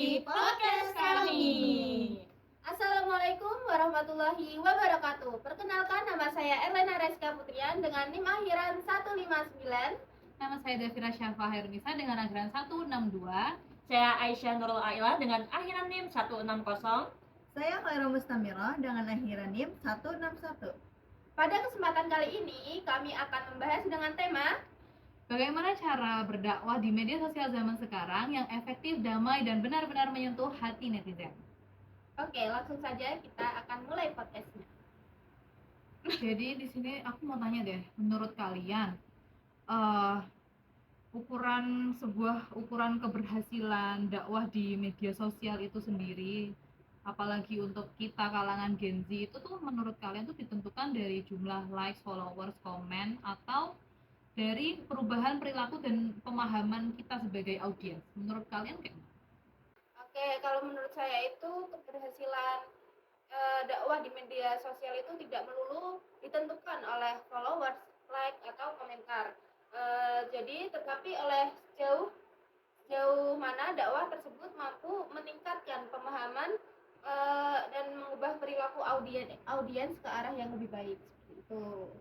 di podcast kami. Assalamualaikum warahmatullahi wabarakatuh. Perkenalkan, nama saya Erlena Reska Putrian dengan NIM akhiran 159. Nama saya Davira Syafa Hairunisa dengan akhiran 162. Saya Aisyah Nurul Aila dengan akhiran NIM 160. Saya Khairul Mustamira dengan akhiran NIM 161. Pada kesempatan kali ini kami akan membahas dengan tema Bagaimana cara berdakwah di media sosial zaman sekarang yang efektif, damai, dan benar-benar menyentuh hati netizen. Oke, langsung saja kita akan mulai podcastnya. Jadi di sini aku mau tanya deh, menurut kalian ukuran keberhasilan dakwah di media sosial itu sendiri, apalagi untuk kita kalangan Gen Z, itu tuh menurut kalian tuh ditentukan dari jumlah likes, followers, komen, atau dari perubahan perilaku dan pemahaman kita sebagai audiens? Menurut kalian kayak mana? Oke, kalau menurut saya itu keberhasilan dakwah di media sosial itu tidak melulu ditentukan oleh followers, like, atau komentar. Jadi tetapi oleh sejauh mana dakwah tersebut mampu meningkatkan pemahaman dan mengubah perilaku audiens ke arah yang lebih baik, seperti itu.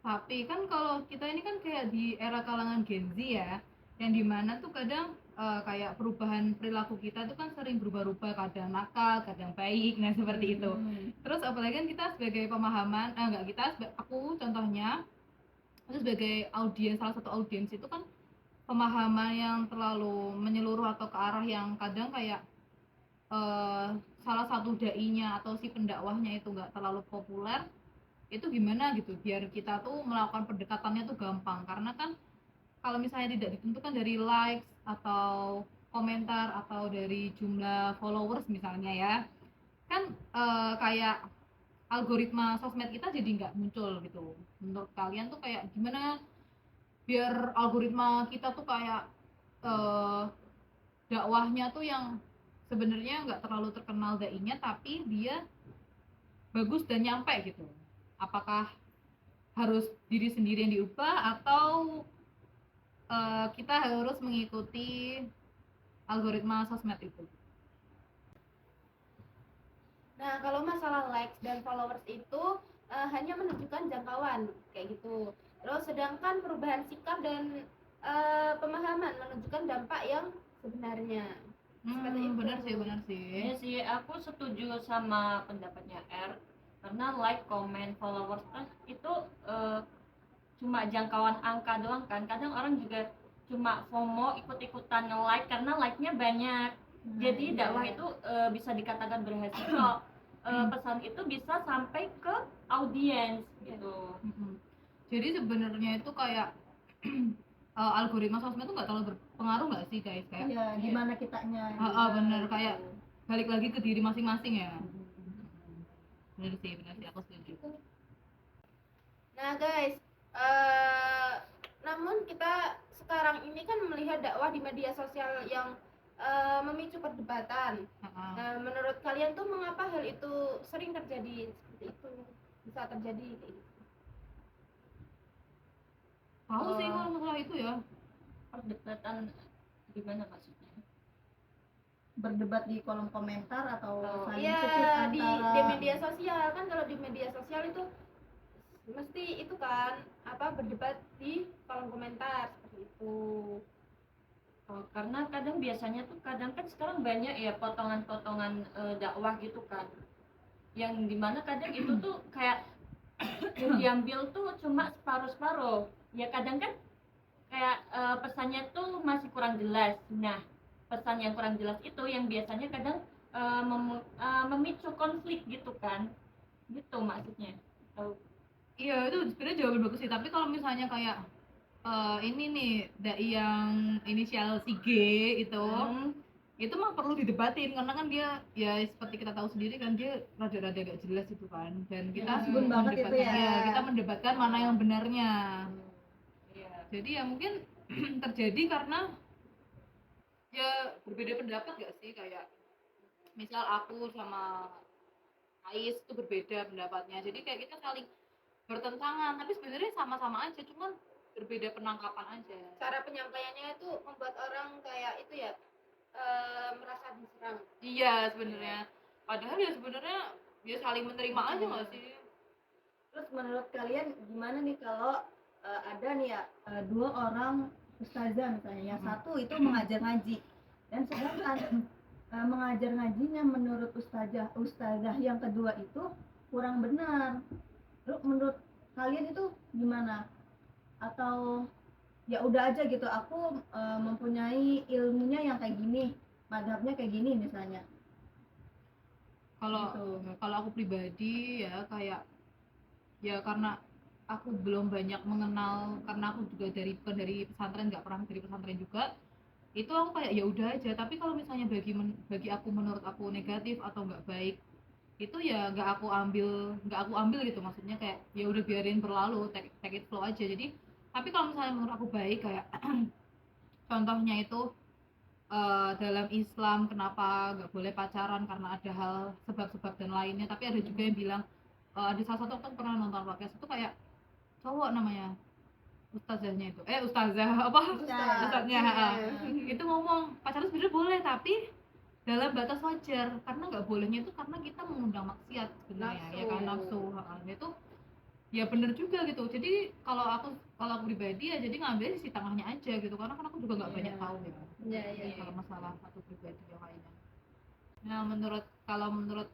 Tapi kan kalau kita ini kan kayak di era kalangan Gen Z ya, yang dimana tuh kadang kayak perubahan perilaku kita tuh kan sering berubah-ubah, kadang nakal, kadang baik, nah seperti itu. Terus apalagi kan kita sebagai pemahaman, aku contohnya, itu sebagai audiens, salah satu audiens itu kan pemahaman yang terlalu menyeluruh atau ke arah yang kadang kayak salah satu dai-nya atau si pendakwahnya itu nggak terlalu populer. Itu gimana gitu biar kita tuh melakukan pendekatannya tuh gampang, karena kan kalau misalnya tidak ditentukan dari likes atau komentar atau dari jumlah followers misalnya ya kan, kayak algoritma sosmed kita jadi nggak muncul gitu. Menurut kalian tuh kayak gimana biar algoritma kita tuh kayak dakwahnya tuh yang sebenarnya nggak terlalu terkenal dai-nya tapi dia bagus dan nyampe gitu? Apakah harus diri sendiri yang diubah atau kita harus mengikuti algoritma sosmed itu? Nah, kalau masalah likes dan followers itu hanya menunjukkan jangkauan kayak gitu. Terus sedangkan perubahan sikap dan pemahaman menunjukkan dampak yang sebenarnya. Seperti itu. Benar sih. Iya sih, aku setuju sama pendapatnya R. Karena like, comment, followers kan itu cuma jangkauan angka doang kan. Kadang orang juga cuma FOMO, ikut-ikutan nge-like karena like-nya banyak. Jadi dakwah itu bisa dikatakan berhasil kalau pesan itu bisa sampai ke audiens gitu. Jadi sebenarnya itu kayak algoritma sosmed itu nggak terlalu berpengaruh nggak sih guys? Kayak Iya, gimana kitanya. bener, kayak balik lagi ke diri masing-masing ya. Bener sih aku setuju. Nah, guys, namun kita sekarang ini kan melihat dakwah di media sosial yang memicu perdebatan. Nah, menurut kalian tuh mengapa hal itu sering terjadi seperti itu? Bisa terjadi kayak gitu. Tahu sih kalau masalah itu ya. Perdebatan gimana maksudnya? Berdebat di kolom komentar atau saling Iya, secit di antara media sosial kan, kalau di media sosial itu mesti itu kan berdebat di kolom komentar seperti itu. Karena kadang biasanya tuh kadang kan sekarang banyak ya potongan-potongan dakwah gitu kan, yang dimana kadang itu tuh kayak yang diambil tuh cuma separuh-separuh ya. Kadang kan kayak pesannya tuh masih kurang jelas. Nah, pesan yang kurang jelas itu yang biasanya kadang memicu konflik gitu kan, gitu maksudnya. Iya, itu sebenarnya jawaban bagus sih, tapi kalau misalnya kayak ini nih dai yang inisial si G itu mah perlu didebatin, karena kan dia ya seperti kita tahu sendiri kan, dia rada-rada gak jelas itu kan, dan kita kita mendebatkan mana yang benarnya. Jadi ya mungkin terjadi karena ya berbeda pendapat gak sih, kayak misal aku sama Ais itu berbeda pendapatnya, jadi kayak kita saling bertentangan tapi sebenarnya sama-sama aja, cuman berbeda penangkapan aja. Cara penyampaiannya itu membuat orang kayak itu ya, merasa diserang. Iya sebenarnya. Padahal ya sebenarnya ya saling menerima aja nggak sih? Terus menurut kalian gimana nih kalau ada nih ya dua orang ustazah misalnya, yang satu itu mengajar ngaji dan sedangkan mengajar ngajinya menurut ustazah yang kedua itu kurang benar. Terus menurut kalian itu gimana? Atau ya udah aja gitu, aku mempunyai ilmunya yang kayak gini, madhabnya kayak gini misalnya. Kalau Gitu. kalau aku pribadi ya kayak ya karena aku belum banyak mengenal, karena aku juga bukan dari pesantren, nggak pernah dari pesantren juga, itu aku kayak ya udah aja. Tapi kalau misalnya bagi aku, menurut aku negatif atau nggak baik, itu ya nggak aku ambil gitu. Maksudnya kayak ya udah biarin berlalu, take it flow aja. Jadi tapi kalau misalnya menurut aku baik, kayak contohnya itu dalam Islam kenapa nggak boleh pacaran karena ada hal sebab-sebab dan lainnya. Tapi ada juga yang bilang, ada salah satu, aku pernah nonton podcast itu kayak cowok namanya, ustazahnya itu ustazah apa ustaznya itu ngomong pacaran sebenarnya boleh, tapi dalam batas wajar. Karena nggak bolehnya itu karena kita mengundang maksiat sebenarnya, ya kan, nafsu. Itu ya bener juga gitu. Jadi kalau aku pribadi ya jadi ngambil sisi tengahnya aja gitu, karena kan aku juga nggak banyak tahu ya. Iya. Kalau masalah satu pribadi yang lainnya. Nah, kalau menurut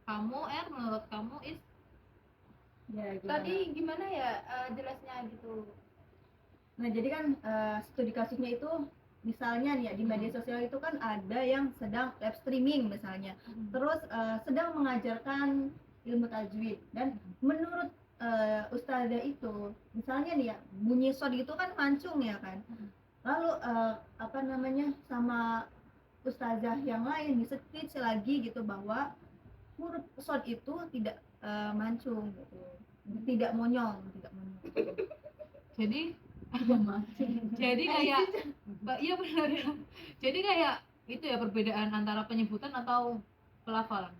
kamu, menurut kamu is Ya, gimana? Tadi gimana ya jelasnya gitu? Nah, jadi kan studi kasusnya itu misalnya nih ya, di media sosial itu kan ada yang sedang live streaming misalnya, terus sedang mengajarkan ilmu tajwid, dan menurut ustazah itu misalnya nih ya, bunyi shot itu kan mancung ya kan, lalu apa namanya, sama ustazah yang lain di-speech lagi gitu bahwa huruf shot itu tidak mancung gitu, tidak monyong. jadi Tidak mancung. jadi kayak iya benar ya. Jadi kayak itu ya, perbedaan antara penyebutan atau pelafalan.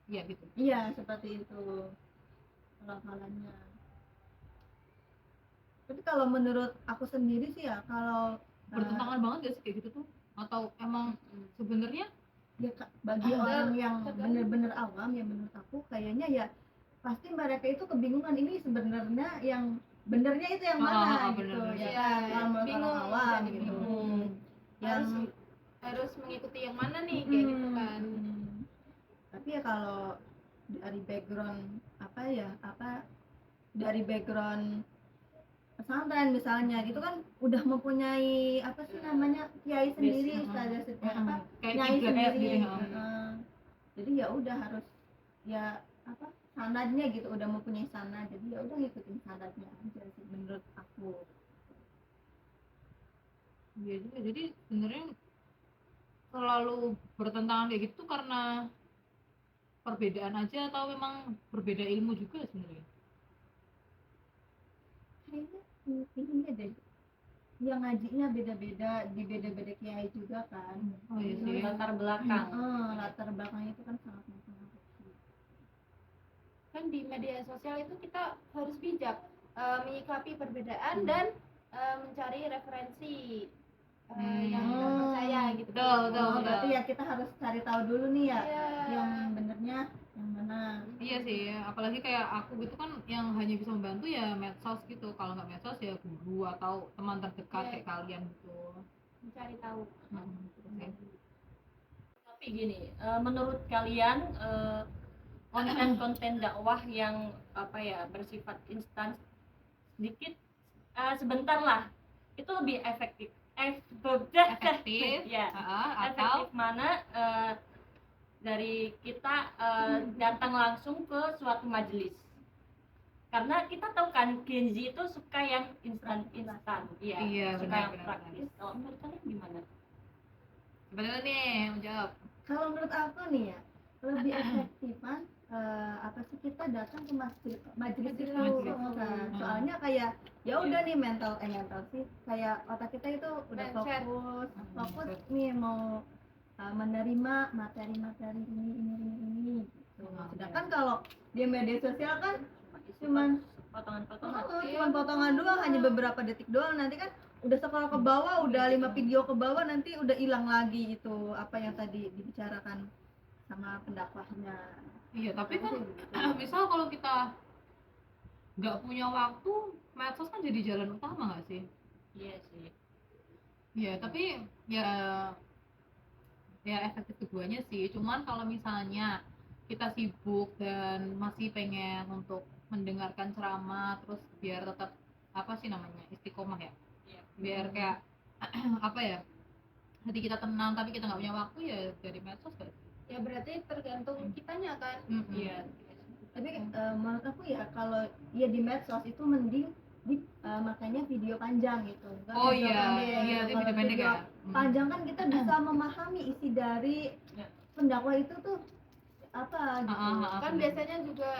Iya gitu. Iya, seperti itu pelafalannya. Tapi kalau menurut aku sendiri sih ya, kalau Bertentangan banget gak sih kayak gitu tuh? Atau emang sebenarnya ya bagi orang yang benar-benar awam ya, menurut aku kayaknya ya pasti mereka itu kebingungan ini sebenarnya yang benernya itu yang mana gitu bener. ya Iya, kan, kalau menurut bingung, orang awam jadi gitu. bingung. Yang harus mengikuti yang mana nih kayak gitu kan. Tapi ya kalau dari background dari background pesantren misalnya gitu kan udah mempunyai apa sih namanya, kiai sendiri, ustazah kayak kiai kiblat sendiri. sendiri. Jadi ya udah harus ya sanadnya gitu, udah mempunyai sanad, jadi ya udah ngikutin sanadnya aja sih menurut aku. Iya juga. Jadi sebenarnya selalu bertentangan kayak gitu karena perbedaan aja atau memang berbeda ilmu juga sebenarnya? Kayaknya ininya deh, yang ngajinya beda-beda di beda-beda kiai juga kan. Oh iya sih. latar belakang. Latar belakangnya itu kan sangat mempengaruhi. Kan di media sosial itu kita harus bijak menyikapi perbedaan dan mencari referensi yang terpercaya gitu. Betul. Berarti ya kita harus cari tahu dulu nih ya, Iya. yang benernya yang mana. Iya sih, apalagi kayak aku gitu kan yang hanya bisa membantu ya medsos gitu. Kalau nggak medsos ya guru atau teman terdekat Iya. kayak kalian gitu. Mencari tahu. Tapi gini, menurut kalian konten-konten dakwah yang bersifat instan sedikit sebentar lah, itu lebih efektif ya, atau efektif mana dari kita datang langsung ke suatu majelis? Karena kita tahu kan Gen Z itu suka yang instan ya, Iya, suka benar, yang benar, praktis. Kalau menurut kalian gimana? sebenarnya nih menjawab. Kalau menurut aku nih ya, lebih efektifan apa sih kita datang ke majelis itu kan. Soalnya kayak ya udah nih mental sih, kayak otak kita itu udah Mindset. fokus nih mau menerima materi-materi ini gitu. Sedangkan kalau di media sosial kan cuman potongan-potongan. cuman potongan doang, hanya beberapa detik doang, nanti kan udah scroll ke bawah, udah 5 video ke bawah, nanti udah hilang lagi itu apa yang tadi dibicarakan sama pendakwahnya. Iya, tapi Aku kan sih gitu. misal kalau kita nggak punya waktu, medsos kan jadi jalan utama nggak sih? Iya sih. Iya, tapi ya efektif keduanya sih. Cuman kalau misalnya kita sibuk dan masih pengen untuk mendengarkan ceramah, terus biar tetap apa sih namanya, istiqomah ya, Iya. biar kayak apa ya, hati kita tenang tapi kita nggak punya waktu, ya dari medsos kan. Ya berarti tergantung kitanya kan. Iya. Tapi menurut aku ya kalau ya di medsos itu mending makanya video panjang gitu, bukan Oh video iya, pendek iya gitu. itu Kalau video pendek video ya. panjang kan kita bisa memahami isi dari Ya. pendakwah itu tuh apa gitu. Kan bener. biasanya juga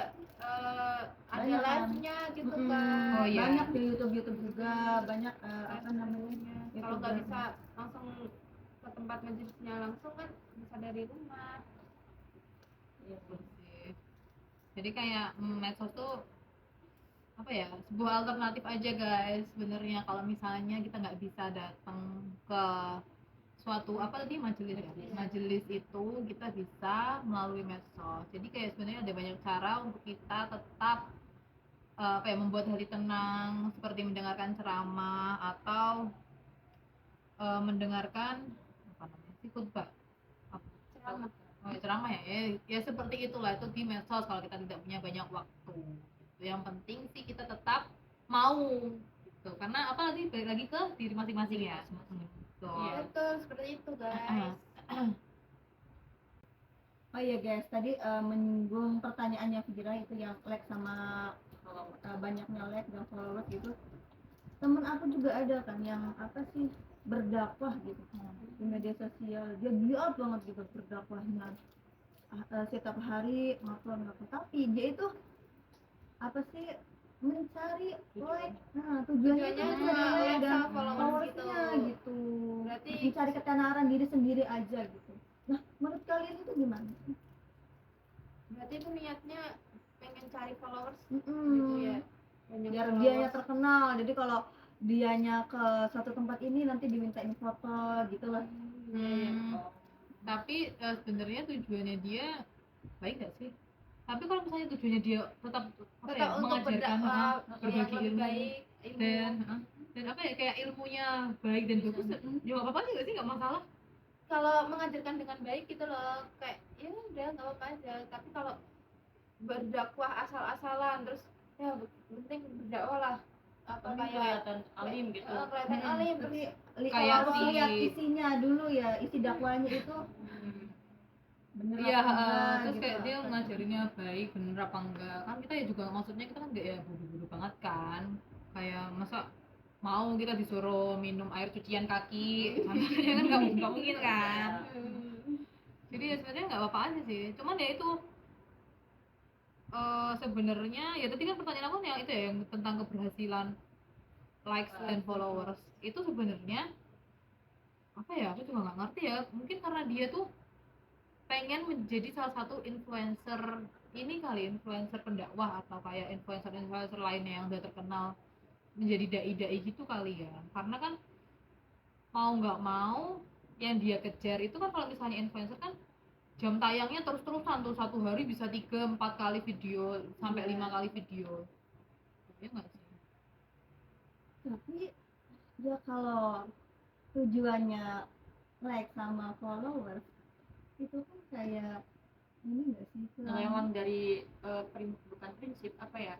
ada Banyak kan. live-nya gitu Mm-mm. kan. Oh, iya. Banyak di YouTube juga, banyak apa namanya, Kalau nggak YouTuber. bisa langsung ke tempat majelisnya langsung kan bisa dari rumah. Iya. Betul sih. Jadi kayak medsos tuh apa ya, sebuah alternatif aja guys sebenarnya kalau misalnya kita nggak bisa datang ke suatu apa tadi, majelis ya, majelis itu kita bisa melalui medsos. Jadi kayak sebenarnya ada banyak cara untuk kita tetap apa ya, membuat hati tenang, seperti mendengarkan ceramah atau mendengarkan apa namanya sih, khutbah, Ceramah. oh, ya, ceramah ya, ya seperti itulah, itu di medsos kalau kita tidak punya banyak waktu gitu. Yang penting sih kita tetap mau gitu, karena apa, nanti balik lagi ke diri masing-masing ya. Gitu. Iya. Betul seperti itu guys. Oh iya guys, tadi menyinggung pertanyaannya Fira itu yang like sama banyaknya like dan followers gitu. Temen aku juga ada kan yang apa sih, berdakwah gitu di media sosial, dia giat banget gitu berdakwahnya. Setiap hari ngupload, tapi dia itu apa sih, mencari like, tujuannya itu Tujuannya mencari cuma like like dan sama followers followersnya gitu. Berarti Mencari ketenaran diri sendiri aja gitu. Nah, menurut kalian itu gimana? berarti itu niatnya pengen cari followers Mm-mm. gitu ya. Banyak Biar followers. dianya terkenal, jadi kalau dianya ke satu tempat ini nanti dimintain foto gitu lah. Tapi sebenarnya tujuannya dia baik gak sih? Tapi kalau misalnya tujuannya dia tetap apa ya, Tetap untuk mengajarkan berdakwah berbagi yang lebih ilmu baik ilmu. dan apa ya, kayak ilmunya baik dan bagus, ya nggak apa-apa juga sih, nggak masalah. Kalau mengajarkan dengan baik gitu loh, kayak ya udah nggak apa-apa aja. Tapi kalau berdakwah asal-asalan terus ya penting berdakwah lah, apa Tapi kayak kelihatan alim gitu. kelihatan alim terus Tapi Kayak harus si- lihat isinya dulu ya, isi dakwahnya itu bener Iya, apa enggak terus gitu. kayak dia ngajarinnya baik bener apa enggak, kan kita ya juga maksudnya kita kan nggak ya bodoh-bodoh banget kan, kayak masa mau kita disuruh minum air cucian kaki contohnya kan nggak mungkin kan. Jadi ya sebenarnya nggak apa-apa aja sih, cuman ya itu sebenarnya ya tadi kan pertanyaan aku yang itu ya, yang tentang keberhasilan likes dan followers itu sebenarnya apa ya, aku juga nggak ngerti ya, mungkin karena dia tuh pengen menjadi salah satu influencer ini kali, influencer pendakwah atau kayak influencer lainnya yang udah terkenal menjadi dai-dai gitu kali ya, karena kan mau nggak mau yang dia kejar itu kan, kalau misalnya influencer kan jam tayangnya terus-terusan tuh, satu hari bisa 3-4 kali video sampai 5 kali video, ya nggak sih? Tapi ya kalau tujuannya like sama followers itu kan kayak ini enggak sih, Ngelewang dari bukan prinsip, apa ya,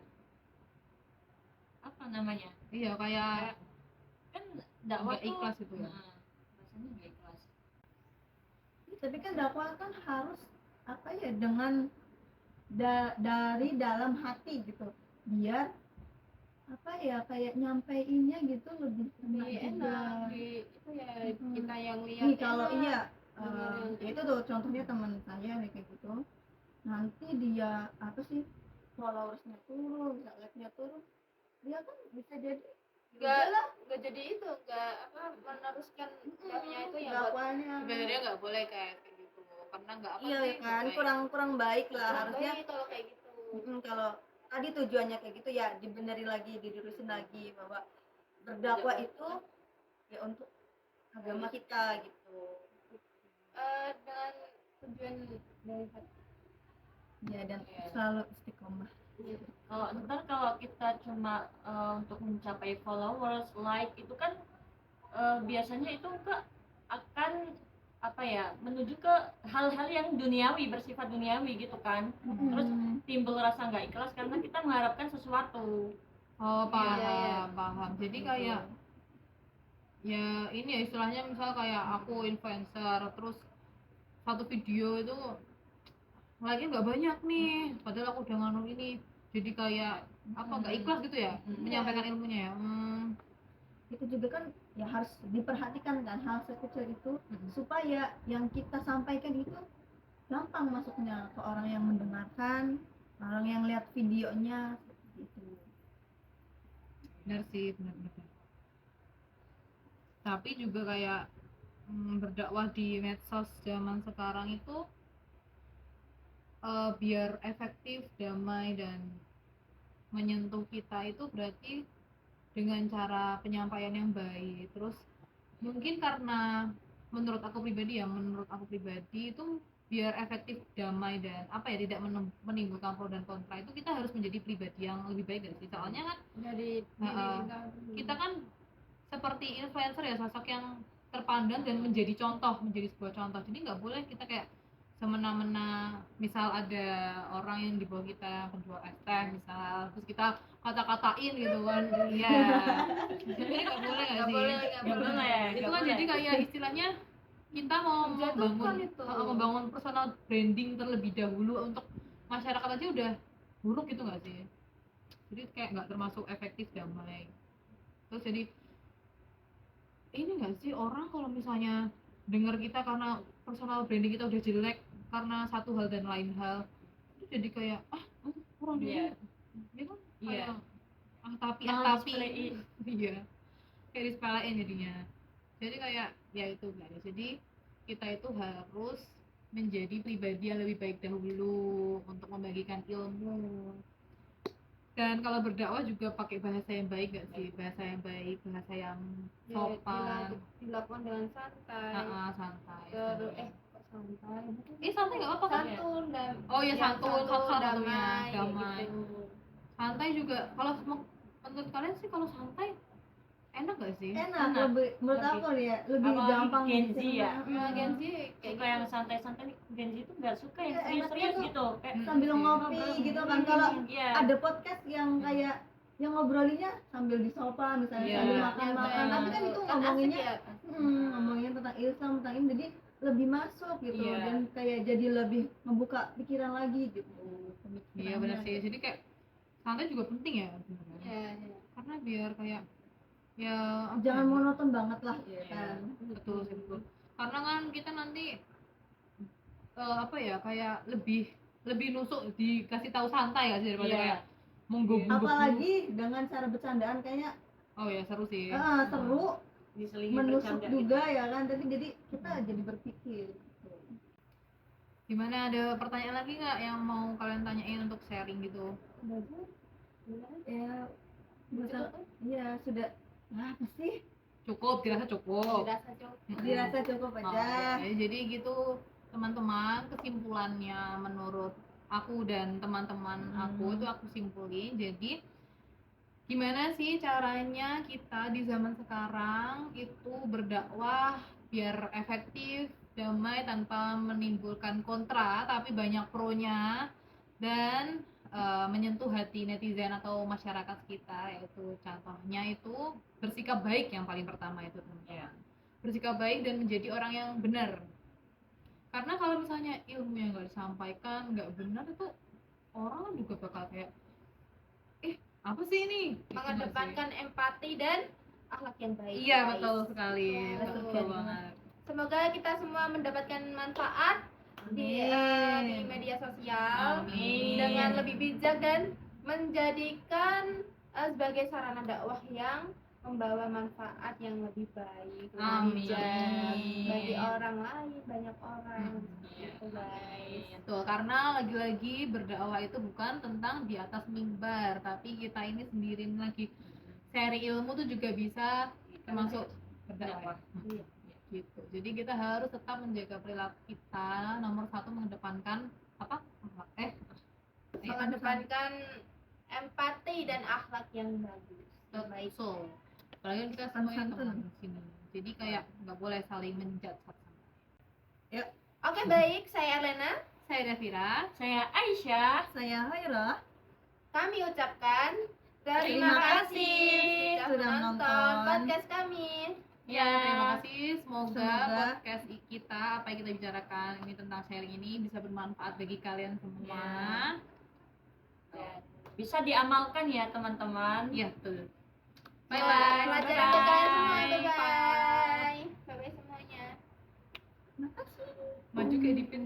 apa namanya, Iya, kayak kan dakwah nggak tuh ikhlas gitu ya. rasanya nggak ikhlas. tapi kan dakwah kan harus apa ya, dengan dari dalam hati gitu, biar apa ya, kayak nyampeinnya gitu lebih enak Lebih juga. enak di itu ya, kita yang lihat Nih kalau enak. iya Dengerin. ya itu tuh contohnya teman saya nih kayak gitu, nanti dia apa sih, followersnya turun, like-nya turun, dia kan bisa jadi nggak jadi itu, nggak apa meneruskan dakwahnya itu ya buat dakwahnya. Sebenarnya nggak boleh kayak gitu, karena nggak apa Iya sih, kan, baik. kurang baik lah kurang harusnya. baik kalau kayak gitu. Kalau tadi tujuannya kayak gitu ya dibenerin lagi, dilurusin lagi bahwa berdakwah itu ya untuk agama kita gitu. Dengan tujuan dari hati. Ya, dan Iya. selalu istiqomah. Kalau kita cuma untuk mencapai followers, like itu kan biasanya itu akan apa ya, menuju ke hal-hal yang duniawi, bersifat duniawi gitu kan. Terus timbul rasa nggak ikhlas karena kita mengharapkan sesuatu. Oh, paham, Iya. paham. Jadi kayak ya ini ya istilahnya, misal kayak aku influencer terus satu video itu like nggak banyak nih, padahal aku udah nganu ini, jadi kayak apa, nggak ikhlas gitu ya menyampaikan ilmunya ya. Itu juga kan ya harus diperhatikan kan hal sekecil itu, Mm-mm. supaya yang kita sampaikan itu gampang masuknya ke orang yang mendengarkan, orang yang lihat videonya seperti itu. Benar sih, benar. Tapi juga kayak berdakwah di medsos zaman sekarang itu biar efektif, damai dan menyentuh kita itu berarti dengan cara penyampaian yang baik. Terus mungkin karena menurut aku pribadi itu biar efektif, damai dan apa ya, tidak menimbulkan pro dan kontra, itu kita harus menjadi pribadi yang lebih baik gak sih? Soalnya kan Dari kita kan seperti influencer ya, sosok yang terpandang dan menjadi sebuah contoh. Jadi nggak boleh kita kayak semena-mena, misal ada orang yang di bawah kita penjual es teh misal, terus kita kata-katain gitu kan. Iya. Jadi nggak boleh nggak sih? Nggak boleh. Itu kan jadi kayak istilahnya kita mau Menjatuhkan itu. membangun personal branding terlebih dahulu untuk masyarakat aja udah buruk gitu nggak sih? Jadi kayak nggak termasuk efektif, damai. Terus jadi ini nggak sih, orang kalau misalnya dengar kita karena personal branding kita udah jelek karena satu hal dan lain hal, itu jadi kayak orang dia dia kan Iya. kayak tapi Disepelein. iya, kayak disepelein jadinya. Jadi kayak ya itu guys, jadi kita itu harus menjadi pribadi yang lebih baik dahulu untuk membagikan ilmu. Dan kalau berdakwah juga pakai bahasa yang baik gak sih? Bahasa yang baik, bahasa yang sopan, dilakukan dengan santai. santai. Terus kok santai? Santai nggak apa-apa kan? Santun dan Oh iya, santun, satu-satunya, damai, damai. gitu. Santai juga. Kalau menurut kalian sih kalau santai enak gak sih? Enak, menurut aku nih ya lebih Apalagi gampang Gen Z dicerna. ya. Gen Z kayak Suka yang santai-santai. Gen Z itu nggak suka yang Iya, serius-serius enaknya tuh gitu. Kayak sambil ngopi gitu kan. Kalau Iya. ada podcast yang kayak yang ngobrolinnya sambil di sofa misalnya, Iya. sambil makan-makan, tapi kan itu ngomonginnya ya. ngomongin tentang Islam, tentang ini, jadi lebih masuk gitu. Iya. Dan kayak jadi lebih membuka pikiran lagi gitu. Iya benar sih. Jadi kayak santai juga penting ya sebenarnya. Iya. Karena biar kayak ya apa Jangan ya? monoton banget lah Iya, kan. betul sih, betul. Karena kan kita nanti apa ya, kayak lebih nusuk dikasih tahu santai gak sih daripada Iya. kayak menggugup. Apalagi dengan cara bercandaan kayaknya Oh ya, seru sih. seru, Diselingi menusuk bercanda juga ya kan, tapi jadi kita jadi berpikir gitu. Gimana, ada pertanyaan lagi nggak yang mau kalian tanyain untuk sharing gitu? Ya iya sudah, apa sih, Cukup, dirasa cukup. dirasa cukup aja. Oke, jadi gitu teman-teman, kesimpulannya menurut aku dan teman-teman aku itu aku simpulin. Jadi gimana sih caranya kita di zaman sekarang itu berdakwah biar efektif, damai, tanpa menimbulkan kontra tapi banyak pronya, dan menyentuh hati netizen atau masyarakat sekitar, yaitu contohnya itu bersikap baik yang paling pertama itu teman-teman. Bersikap baik dan menjadi orang yang benar. Karena kalau misalnya ilmu yang nggak disampaikan nggak benar, itu orang juga bakal kayak apa sih ini? Gitu nggak sih? Mengedepankan empati dan akhlak yang baik. Iya guys. betul sekali, Betul. betul banget. Semoga kita semua mendapatkan manfaat di media sosial. Amin. Dengan lebih bijak dan menjadikan sebagai sarana dakwah yang membawa manfaat yang lebih baik, lebih Amin. bijak bagi orang lain, banyak orang. Iya. Gitu, guys. Betul, karena lagi-lagi berdakwah itu bukan tentang di atas mimbar, tapi kita ini sendiri lagi share ilmu tuh juga bisa termasuk berdakwah. Iya. Gitu. Jadi kita harus tetap menjaga perilaku kita. Nomor satu mengedepankan apa? mengedepankan empati dan akhlak yang bagus. Baik. So, apalagi kan kita Sopan semuanya santun. teman di sini. Jadi kayak nggak boleh saling menjudge satu sama lain. Oke, baik. Saya Elena. Saya Davira. Saya Aisyah. Saya Haira. Kami ucapkan Terima kasih sudah menonton podcast kami. Ya, terima kasih. Semoga Semoga podcast kita, apa yang kita bicarakan ini tentang sharing ini bisa bermanfaat bagi kalian semua. Ya, bisa diamalkan ya teman-teman. Iya, betul. Bye Bye-bye. bye. Pelajaran untuk kalian semua. Bye. Bye bye. Bye bye semuanya. Makasih. Maju kayak di pin